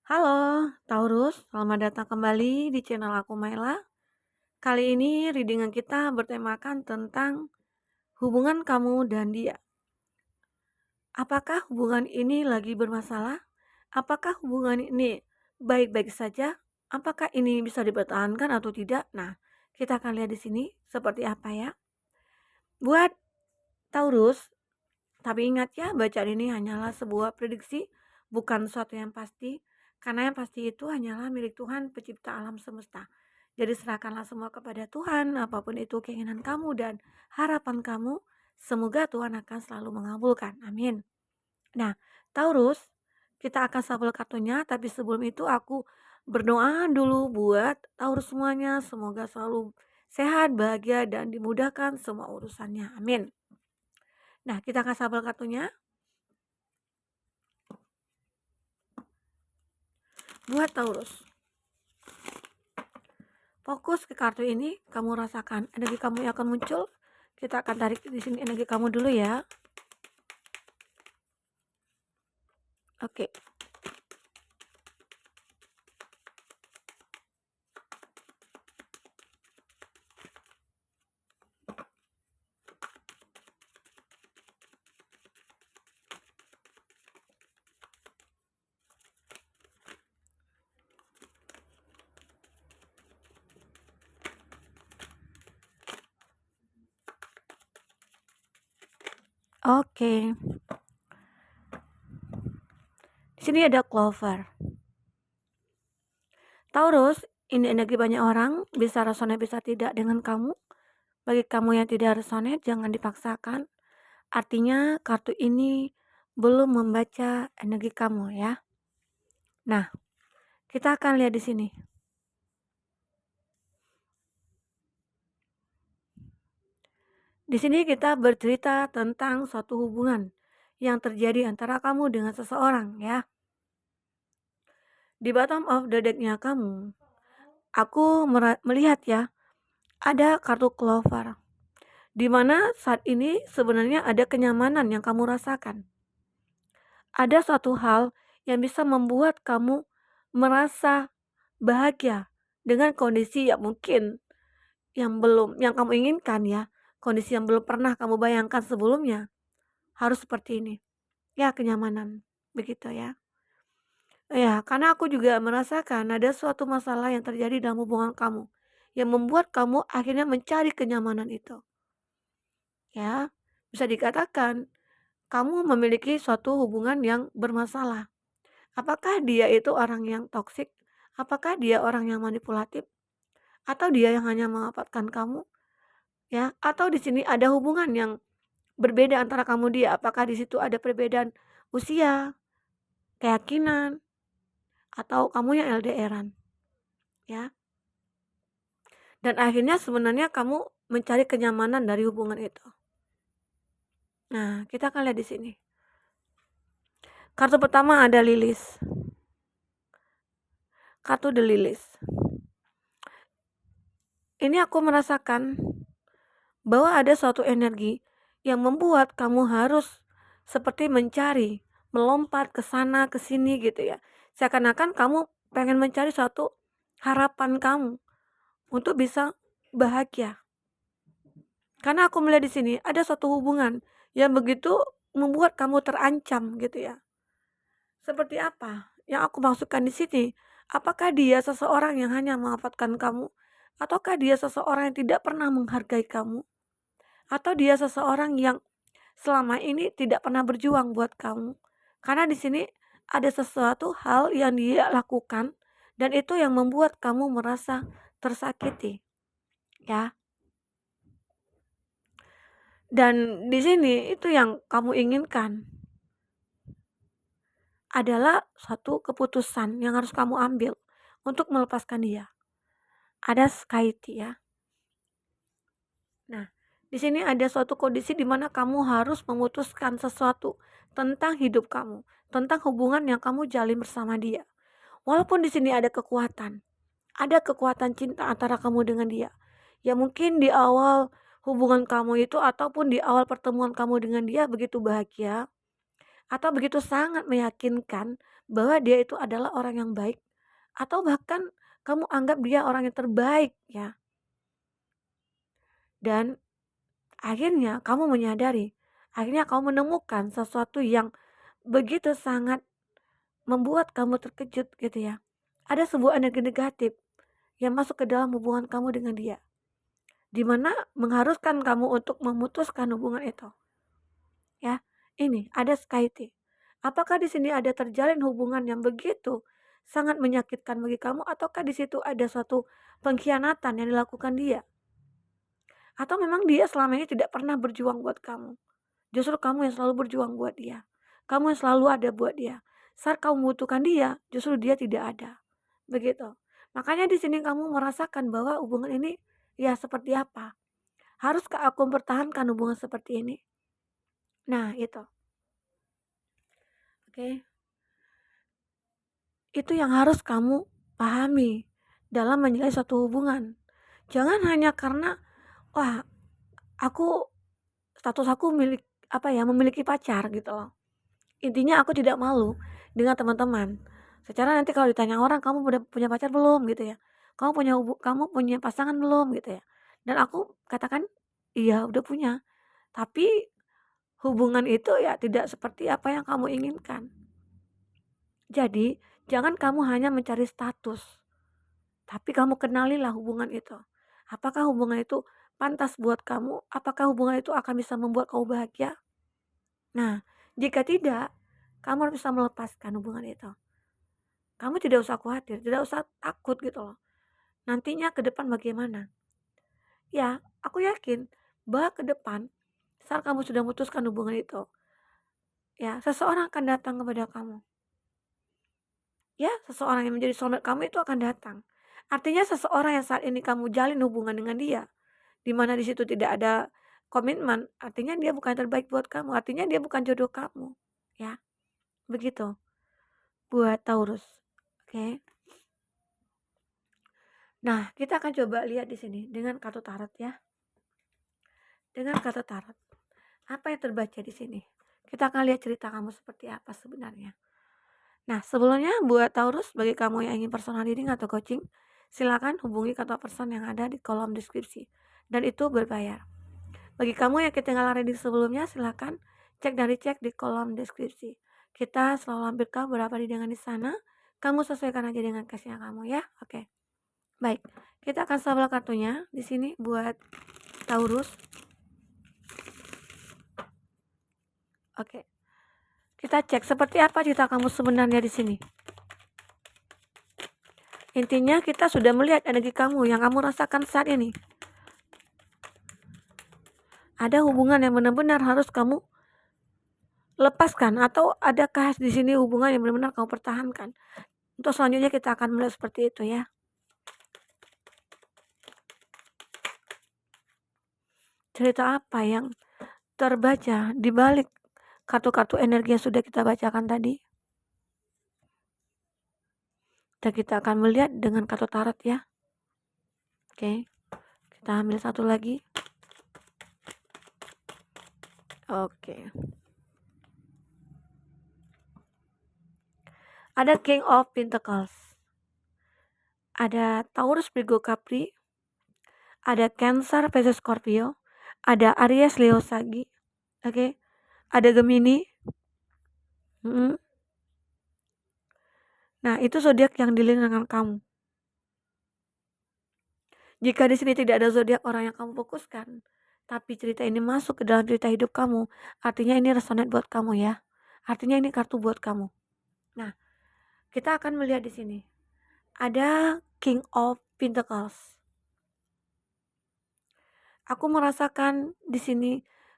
Halo, Taurus, selamat datang kembali di channel aku Maila. Kali ini readingan kita bertemakan tentang hubungan kamu dan dia. Apakah hubungan ini lagi bermasalah? Apakah hubungan ini baik-baik saja? Apakah ini bisa dipertahankan atau tidak? Nah, kita akan lihat di sini seperti apa ya. Buat Taurus, tapi ingat ya, bacaan ini hanyalah sebuah prediksi, bukan sesuatu yang pasti, karena yang pasti itu hanyalah milik Tuhan pencipta alam semesta. Jadi serahkanlah semua kepada Tuhan, apapun itu keinginan kamu dan harapan kamu, semoga Tuhan akan selalu mengabulkan. Amin. Nah, Taurus, kita akan shuffle kartunya, tapi sebelum itu aku berdoa dulu buat Taurus semuanya, semoga selalu sehat, bahagia, dan dimudahkan semua urusannya. Amin. Nah, kita akan shuffle kartunya. Buat Taurus, fokus ke kartu ini, kamu rasakan energi kamu yang akan muncul. Kita akan tarik di sini energi kamu dulu ya. Oke. Oke. Di sini ada clover. Taurus, ini energi banyak orang, bisa resonate bisa tidak dengan kamu. Bagi kamu yang tidak resonate, jangan dipaksakan. Artinya kartu ini belum membaca energi kamu ya. Nah, kita akan lihat di sini. Di sini kita bercerita tentang suatu hubungan yang terjadi antara kamu dengan seseorang ya. Di bottom of the deck-nya kamu, aku melihat ya, ada kartu clover. Di mana saat ini sebenarnya ada kenyamanan yang kamu rasakan. Ada suatu hal yang bisa membuat kamu merasa bahagia dengan kondisi yang mungkin yang kamu inginkan ya. Kondisi yang belum pernah kamu bayangkan sebelumnya. Harus seperti ini. Ya, kenyamanan. Begitu ya. Ya, karena aku juga merasakan ada suatu masalah yang terjadi dalam hubungan kamu yang membuat kamu akhirnya mencari kenyamanan itu. Ya, bisa dikatakan kamu memiliki suatu hubungan yang bermasalah. Apakah dia itu orang yang toksik? Apakah dia orang yang manipulatif? Atau dia yang hanya memanfaatkan kamu? Ya, atau di sini ada hubungan yang berbeda antara kamu dia? Apakah di situ ada perbedaan usia, keyakinan, atau kamu yang LDRan? Ya. Dan akhirnya sebenarnya kamu mencari kenyamanan dari hubungan itu. Nah, kita akan lihat di sini. Kartu pertama ada Lilis. Kartu The Lilis. Ini aku merasakan bahwa ada suatu energi yang membuat kamu harus seperti mencari, melompat ke sana ke sini gitu ya. Seakan-akan kamu pengen mencari suatu harapan kamu untuk bisa bahagia. Karena aku melihat di sini ada suatu hubungan yang begitu membuat kamu terancam gitu ya. Seperti apa yang aku maksudkan di sini? Apakah dia seseorang yang hanya memanfaatkan kamu? Ataukah dia seseorang yang tidak pernah menghargai kamu? Atau dia seseorang yang selama ini tidak pernah berjuang buat kamu? Karena di sini ada sesuatu hal yang dia lakukan dan itu yang membuat kamu merasa tersakiti. Ya. Dan di sini itu yang kamu inginkan adalah suatu keputusan yang harus kamu ambil untuk melepaskan dia. Ada Skyty ya. Nah, di sini ada suatu kondisi di mana kamu harus memutuskan sesuatu tentang hidup kamu, tentang hubungan yang kamu jalin bersama dia. Walaupun di sini ada kekuatan cinta antara kamu dengan dia. Ya mungkin di awal hubungan kamu itu ataupun di awal pertemuan kamu dengan dia begitu bahagia atau begitu sangat meyakinkan bahwa dia itu adalah orang yang baik, atau bahkan kamu anggap dia orang yang terbaik ya. Dan akhirnya kamu menyadari, akhirnya kamu menemukan sesuatu yang begitu sangat membuat kamu terkejut gitu ya. Ada sebuah energi negatif yang masuk ke dalam hubungan kamu dengan dia, di mana mengharuskan kamu untuk memutuskan hubungan itu. Ya, ini ada Skyty. Apakah di sini ada terjalin hubungan yang begitu sangat menyakitkan bagi kamu, ataukah di situ ada suatu pengkhianatan yang dilakukan dia? Atau memang dia selama ini tidak pernah berjuang buat kamu? Justru kamu yang selalu berjuang buat dia. Kamu yang selalu ada buat dia. Saat kamu membutuhkan dia, justru dia tidak ada. Begitu. Makanya di sini kamu merasakan bahwa hubungan ini ya seperti apa? Haruskah aku mempertahankan hubungan seperti ini? Nah, itu. Oke. Itu yang harus kamu pahami dalam menjalin suatu hubungan. Jangan hanya karena, wah, aku status aku memiliki pacar gitu loh. Intinya aku tidak malu dengan teman-teman. Secara nanti kalau ditanya orang, kamu udah punya pacar belum gitu ya. Kamu punya pasangan belum gitu ya. Dan aku katakan, iya udah punya. Tapi hubungan itu ya tidak seperti apa yang kamu inginkan. Jadi, jangan kamu hanya mencari status, tapi kamu kenalilah hubungan itu. Apakah hubungan itu pantas buat kamu? Apakah hubungan itu akan bisa membuat kamu bahagia? Nah, jika tidak, kamu harus bisa melepaskan hubungan itu. Kamu tidak usah khawatir, tidak usah takut gitu loh. Nantinya ke depan bagaimana? Ya, aku yakin bahwa ke depan saat kamu sudah memutuskan hubungan itu, ya seseorang akan datang kepada kamu. Ya, seseorang yang menjadi soulmate kamu itu akan datang. Artinya seseorang yang saat ini kamu jalin hubungan dengan dia, di mana di situ tidak ada komitmen, artinya dia bukan terbaik buat kamu, artinya dia bukan jodoh kamu. Ya, begitu buat Taurus. Oke. Nah, kita akan coba lihat di sini dengan kartu tarot ya. Dengan kartu tarot. Apa yang terbaca di sini? Kita akan lihat cerita kamu seperti apa sebenarnya. Nah, sebelumnya buat Taurus, bagi kamu yang ingin personal reading atau coaching, silakan hubungi kontak person yang ada di kolom deskripsi. Dan itu berbayar. Bagi kamu yang ketinggalan reading sebelumnya, silakan cek dan dicek di kolom deskripsi. Kita selalu lampirkan beberapa readingan di sana. Kamu sesuaikan aja dengan case-nya kamu ya. Oke. Baik, kita akan shuffle kartunya di sini buat Taurus. Oke. Kita cek seperti apa cerita kamu sebenarnya di sini. Intinya kita sudah melihat energi kamu yang kamu rasakan saat ini. Ada hubungan yang benar-benar harus kamu lepaskan, atau adakah di sini hubungan yang benar-benar kamu pertahankan? Untuk selanjutnya kita akan melihat seperti itu ya. Cerita apa yang terbaca di balik kartu-kartu energi yang sudah kita bacakan tadi? Dan kita akan melihat dengan kartu tarot ya. Oke. Kita ambil satu lagi. Oke. Ada King of Pentacles. Ada Taurus, Virgo, Capri. Ada Cancer, Pisces, Scorpio. Ada Aries, Leo, Sagi. Oke. Ada Gemini. Nah, itu zodiak yang dilihat dengan kamu. Jika di sini tidak ada zodiak orang yang kamu fokuskan, tapi cerita ini masuk ke dalam cerita hidup kamu, artinya ini resonate buat kamu ya. Artinya ini kartu buat kamu. Nah, kita akan melihat di sini. Ada King of Pentacles. Aku merasakan di sini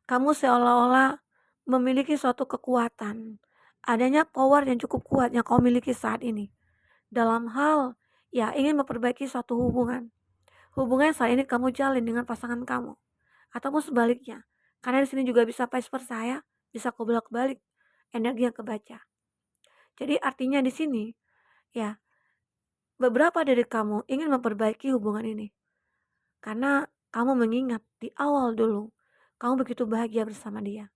kamu seolah-olah memiliki suatu kekuatan. Adanya power yang cukup kuat yang kau miliki saat ini. Dalam hal ya ingin memperbaiki suatu hubungan. Hubungan yang saat ini kamu jalin dengan pasangan kamu. Ataupun sebaliknya. Karena di sini juga bisa vice versa ya. Bisa kau bolak-balik energi yang kebaca. Jadi artinya di sini ya beberapa dari kamu ingin memperbaiki hubungan ini. Karena kamu mengingat di awal dulu kamu begitu bahagia bersama dia.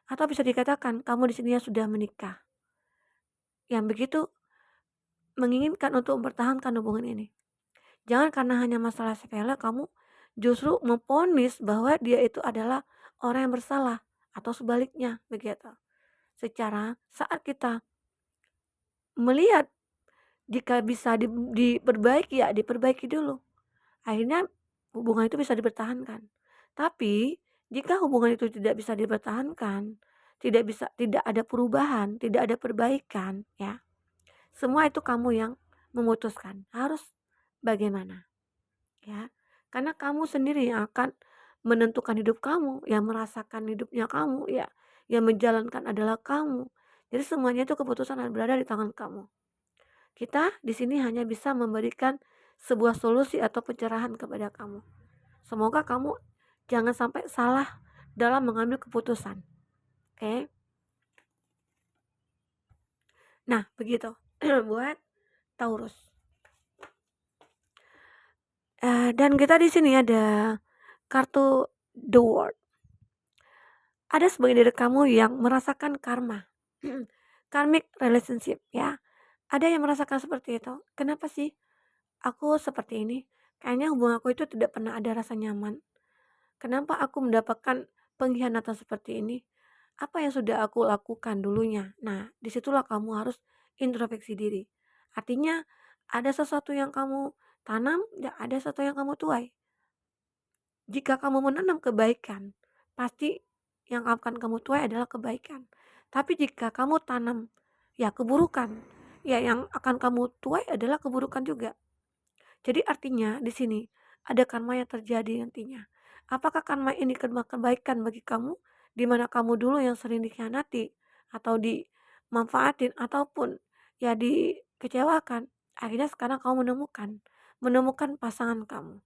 Atau bisa dikatakan kamu di sini sudah menikah. yang begitu menginginkan untuk mempertahankan hubungan ini. Jangan karena hanya masalah sepele kamu justru memvonis bahwa dia itu adalah orang yang bersalah atau sebaliknya begitu. Secara saat kita melihat jika bisa diperbaiki ya diperbaiki dulu. Akhirnya hubungan itu bisa dipertahankan. Tapi jika hubungan itu tidak bisa dipertahankan, tidak ada perubahan, tidak ada perbaikan ya. Semua itu kamu yang memutuskan. Harus bagaimana ya. Karena kamu sendiri yang akan menentukan hidup kamu, yang merasakan hidupnya kamu ya. Yang menjalankan adalah kamu. Jadi semuanya itu keputusan berada di tangan kamu. Kita di sini hanya bisa memberikan sebuah solusi atau pencerahan kepada kamu. Semoga kamu jangan sampai salah dalam mengambil keputusan. Oke. Nah, begitu. Buat Taurus. Dan kita di sini ada kartu The World. Ada sebagian dari kamu yang merasakan karma. Karmic relationship ya. Ada yang merasakan seperti itu. Kenapa sih aku seperti ini? Kayaknya hubungan aku itu tidak pernah ada rasa nyaman. Kenapa aku mendapatkan pengkhianatan seperti ini? Apa yang sudah aku lakukan dulunya? Nah, disitulah kamu harus introspeksi diri. Artinya, ada sesuatu yang kamu tanam, dan ada sesuatu yang kamu tuai. Jika kamu menanam kebaikan, pasti yang akan kamu tuai adalah kebaikan. Tapi jika kamu tanam ya keburukan, ya yang akan kamu tuai adalah keburukan juga. Jadi artinya di sini ada karma yang terjadi nantinya. Apakah karma ini karma kebaikan bagi kamu, di mana kamu dulu yang sering dikhianati atau dimanfaatin ataupun ya dikecewakan. Akhirnya sekarang kamu menemukan pasangan kamu.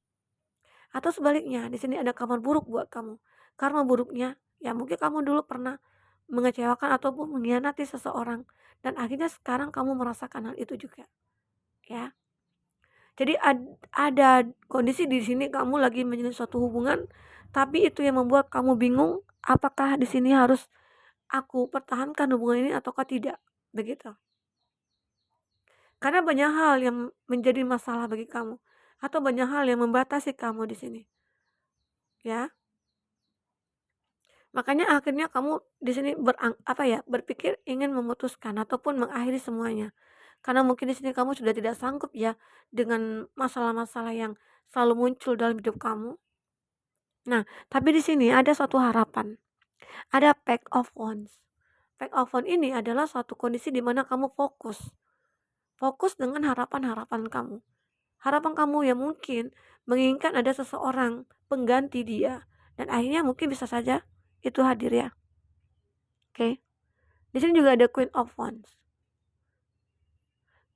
Atau sebaliknya, di sini ada kabar buruk buat kamu. Karma buruknya, ya mungkin kamu dulu pernah mengecewakan ataupun mengkhianati seseorang dan akhirnya sekarang kamu merasakan hal itu juga, ya. Jadi ada kondisi di sini kamu lagi menjalin suatu hubungan, tapi itu yang membuat kamu bingung, apakah di sini harus aku pertahankan hubungan ini ataukah tidak, begitu. Karena banyak hal yang menjadi masalah bagi kamu atau banyak hal yang membatasi kamu di sini, ya. Makanya akhirnya kamu di sini berpikir ingin memutuskan ataupun mengakhiri semuanya. Karena mungkin di sini kamu sudah tidak sanggup ya dengan masalah-masalah yang selalu muncul dalam hidup kamu. Nah, tapi di sini ada suatu harapan. Ada pack of wands. Pack of wands ini adalah suatu kondisi di mana kamu fokus. Fokus dengan harapan-harapan kamu. Harapan kamu yang mungkin menginginkan ada seseorang pengganti dia. Dan akhirnya mungkin bisa saja itu hadir ya. Oke. Di sini juga ada Queen of Wands.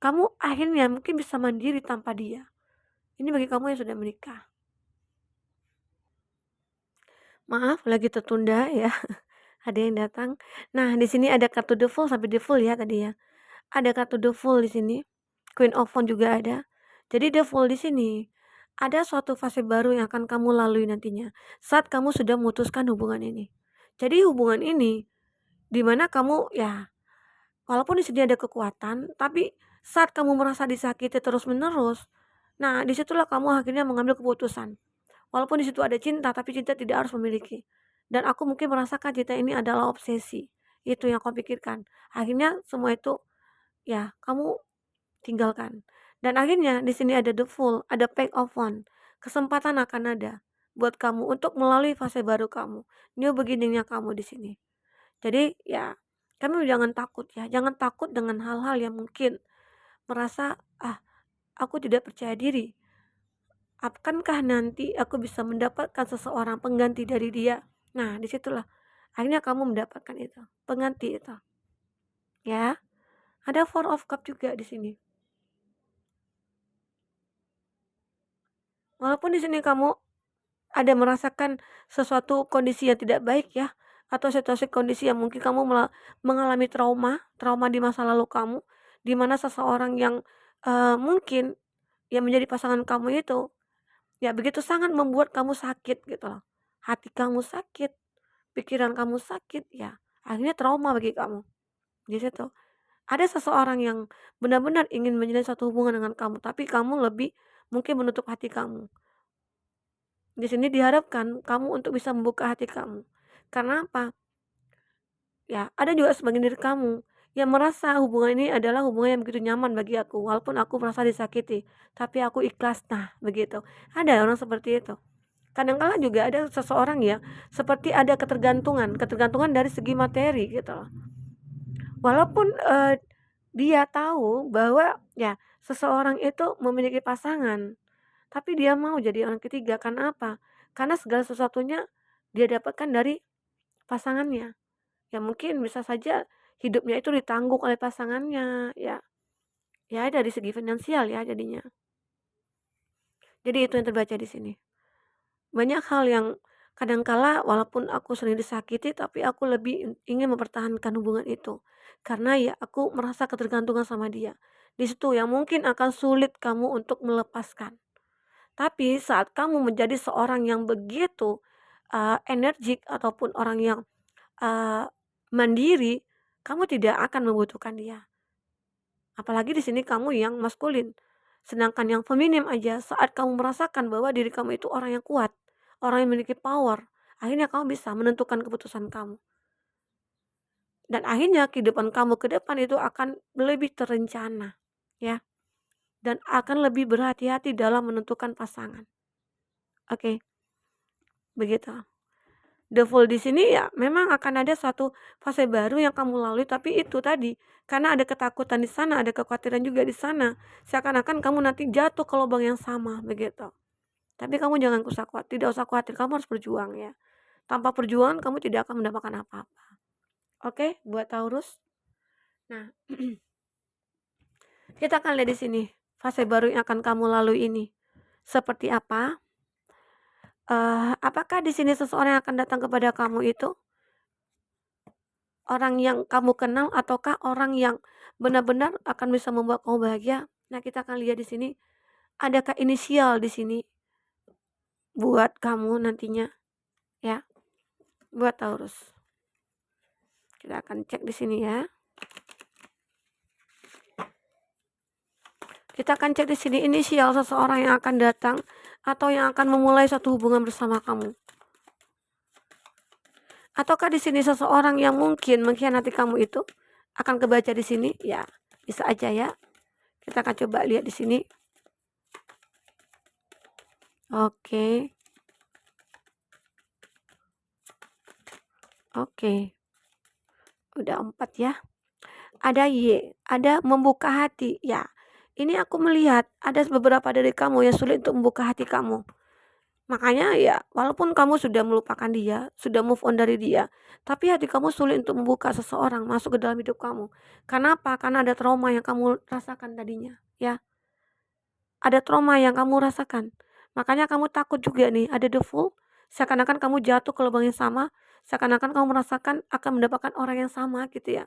Kamu akhirnya mungkin bisa mandiri tanpa dia. Ini bagi kamu yang sudah menikah. Maaf, lagi tertunda ya. Ada yang datang. Nah, di sini ada kartu The Fool sampai The Fool ya tadi ya. Ada kartu The Fool di sini. Queen of Wands juga ada. Jadi The Fool di sini ada suatu fase baru yang akan kamu lalui nantinya saat kamu sudah memutuskan hubungan ini. Jadi hubungan ini dimana kamu ya walaupun di sini ada kekuatan, tapi saat kamu merasa disakiti terus-menerus, nah disitulah kamu akhirnya mengambil keputusan. Walaupun di situ ada cinta, tapi cinta tidak harus memiliki. Dan aku mungkin merasakan cinta ini adalah obsesi. Itu yang kau pikirkan. Akhirnya semua itu ya kamu tinggalkan. Dan akhirnya di sini ada the fool, ada pack of one. Kesempatan akan ada buat kamu untuk melalui fase baru kamu. New beginningnya kamu di sini. Jadi ya kamu jangan takut ya, jangan takut dengan hal-hal yang mungkin merasa, aku tidak percaya diri. Akankah nanti aku bisa mendapatkan seseorang pengganti dari dia? Nah, disitulah akhirnya kamu mendapatkan itu, pengganti itu. Ya, ada Four of Cup juga di sini. Walaupun di sini kamu ada merasakan sesuatu kondisi yang tidak baik ya, atau situasi kondisi yang mungkin kamu mengalami trauma di masa lalu kamu, di mana seseorang yang mungkin yang menjadi pasangan kamu itu ya begitu sangat membuat kamu sakit gitu loh. Hati kamu sakit, pikiran kamu sakit ya. Akhirnya trauma bagi kamu. Di situ Ada seseorang yang benar-benar ingin menjalin suatu hubungan dengan kamu, tapi kamu lebih mungkin menutup hati kamu. Di sini diharapkan kamu untuk bisa membuka hati kamu. Karena apa? Ya, ada juga sebagian dari kamu yang merasa hubungan ini adalah hubungan yang begitu nyaman bagi aku, walaupun aku merasa disakiti, tapi aku ikhlas. Nah, begitu. Ada orang seperti itu. Kadang-kala juga ada seseorang ya, seperti ada ketergantungan, ketergantungan dari segi materi gitu loh. Walaupun dia tahu bahwa ya seseorang itu memiliki pasangan, tapi dia mau jadi orang ketiga. Karena apa? Karena segala sesuatunya dia dapatkan dari pasangannya. Ya mungkin bisa saja hidupnya itu ditanggung oleh pasangannya, ya. Ya dari segi finansial ya jadinya. Jadi itu yang terbaca di sini. Banyak hal yang kadangkala walaupun aku sering disakiti, tapi aku lebih ingin mempertahankan hubungan itu. Karena ya aku merasa ketergantungan sama dia. Di situ yang mungkin akan sulit kamu untuk melepaskan. Tapi saat kamu menjadi seorang yang begitu energik ataupun orang yang eee, mandiri, kamu tidak akan membutuhkan dia. Apalagi di sini kamu yang maskulin. Sedangkan yang feminim aja saat kamu merasakan bahwa diri kamu itu orang yang kuat, orang yang memiliki power, akhirnya kamu bisa menentukan keputusan kamu. Dan akhirnya kehidupan kamu ke depan itu akan lebih terencana, ya. Dan akan lebih berhati-hati dalam menentukan pasangan. Oke, begitu. The Fool di sini ya memang akan ada satu fase baru yang kamu lalui, tapi itu tadi, karena ada ketakutan di sana, ada kekhawatiran juga di sana, seakan-akan kamu nanti jatuh ke lubang yang sama, begitu. Tapi kamu jangan tidak usah khawatir, kamu harus berjuang ya. Tanpa perjuangan kamu tidak akan mendapatkan apa-apa. Oke, buat Taurus. Nah, kita akan lihat di sini fase baru yang akan kamu lalui ini. Seperti apa? Apakah di sini seseorang yang akan datang kepada kamu itu orang yang kamu kenal ataukah orang yang benar-benar akan bisa membuat kamu bahagia? Nah, kita akan lihat di sini, adakah inisial di sini buat kamu nantinya ya, buat Taurus. Kita akan cek di sini ya. Kita akan cek di sini inisial seseorang yang akan datang atau yang akan memulai suatu hubungan bersama kamu. Ataukah di sini seseorang yang mungkin mengkhianati kamu itu akan kebaca di sini? Ya, bisa aja ya. Kita akan coba lihat di sini. Oke. Oke. Udah 4 ya. Ada Y, ada membuka hati. Ya, ini aku melihat ada beberapa dari kamu yang sulit untuk membuka hati kamu. Makanya ya, walaupun kamu sudah melupakan dia, sudah move on dari dia, tapi hati kamu sulit untuk membuka seseorang masuk ke dalam hidup kamu. Karena apa? Karena ada trauma yang kamu rasakan tadinya, ya. Ada trauma yang kamu rasakan. Makanya kamu takut juga nih, ada the fool, seakan-akan kamu jatuh ke lubang yang sama, seakan-akan kamu merasakan akan mendapatkan orang yang sama gitu ya.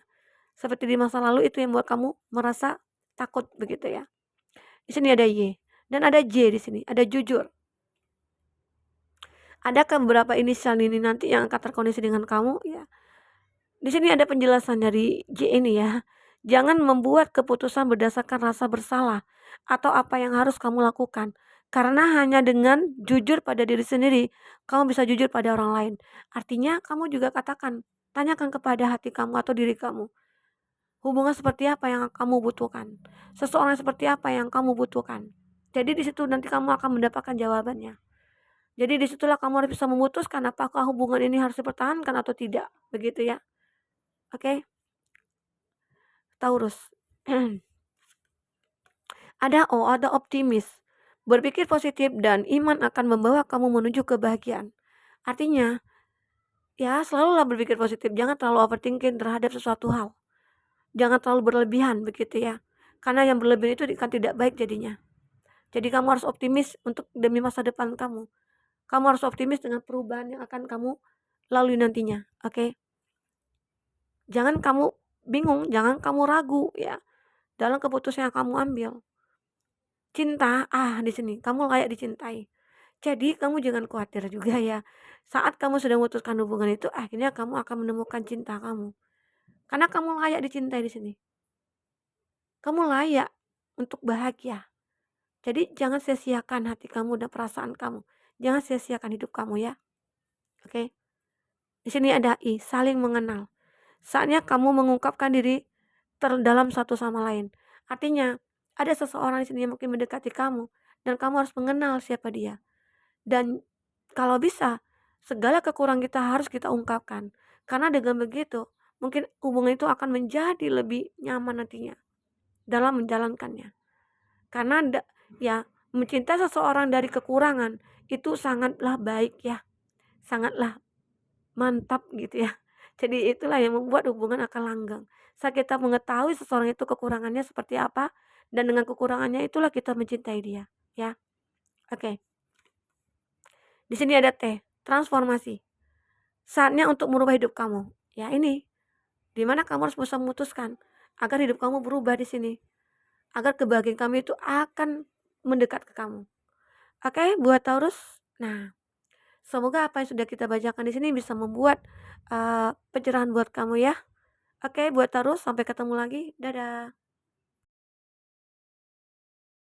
Seperti di masa lalu itu yang buat kamu merasa takut begitu ya. Di sini ada Y dan ada J di sini, ada jujur. Adakah beberapa inisial ini nanti yang akan terkoneksi dengan kamu? Ya. Di sini ada penjelasan dari J ini ya. Jangan membuat keputusan berdasarkan rasa bersalah atau apa yang harus kamu lakukan. Karena hanya dengan jujur pada diri sendiri, kamu bisa jujur pada orang lain. Artinya kamu juga katakan, tanyakan kepada hati kamu atau diri kamu. Hubungan seperti apa yang kamu butuhkan? Seseorang seperti apa yang kamu butuhkan? Jadi di situ nanti kamu akan mendapatkan jawabannya. Jadi disitulah kamu harus bisa memutuskan apakah hubungan ini harus dipertahankan atau tidak. Begitu ya. Oke. Taurus. Ada optimis. Berpikir positif dan iman akan membawa kamu menuju kebahagiaan. Artinya, ya selalulah berpikir positif. Jangan terlalu overthinking terhadap sesuatu hal. Jangan terlalu berlebihan begitu ya. Karena yang berlebihan itu kan tidak baik jadinya. Jadi kamu harus optimis untuk demi masa depan kamu. Kamu harus optimis dengan perubahan yang akan kamu lalui nantinya, oke? Jangan kamu bingung, jangan kamu ragu ya dalam keputusan yang kamu ambil. Cinta, di sini kamu layak dicintai. Jadi kamu jangan khawatir juga ya. Saat kamu sudah memutuskan hubungan itu, akhirnya kamu akan menemukan cinta kamu. Karena kamu layak dicintai di sini. Kamu layak untuk bahagia. Jadi jangan sia-siakan hati kamu dan perasaan kamu. Jangan sia-siakan hidup kamu ya. Oke. Di sini ada I, saling mengenal. Saatnya kamu mengungkapkan diri terdalam satu sama lain. Artinya, ada seseorang di sini yang mungkin mendekati kamu dan kamu harus mengenal siapa dia. Dan kalau bisa, segala kekurangan kita harus kita ungkapkan. Karena dengan begitu, mungkin hubungan itu akan menjadi lebih nyaman nantinya dalam menjalankannya. Karena ya mencintai seseorang dari kekurangan itu sangatlah baik ya, sangatlah mantap gitu ya. Jadi itulah yang membuat hubungan akan langgeng. Saat kita mengetahui seseorang itu kekurangannya seperti apa dan dengan kekurangannya itulah kita mencintai dia, ya. Oke. Di sini ada T, transformasi. Saatnya untuk merubah hidup kamu. Ya ini, di mana kamu harus bisa memutuskan agar hidup kamu berubah di sini. Agar kebahagiaan kamu itu akan mendekat ke kamu. Oke, buat Taurus. Nah, semoga apa yang sudah kita bacakan di sini bisa membuat pencerahan buat kamu ya. Oke, buat Taurus, sampai ketemu lagi. Dadah.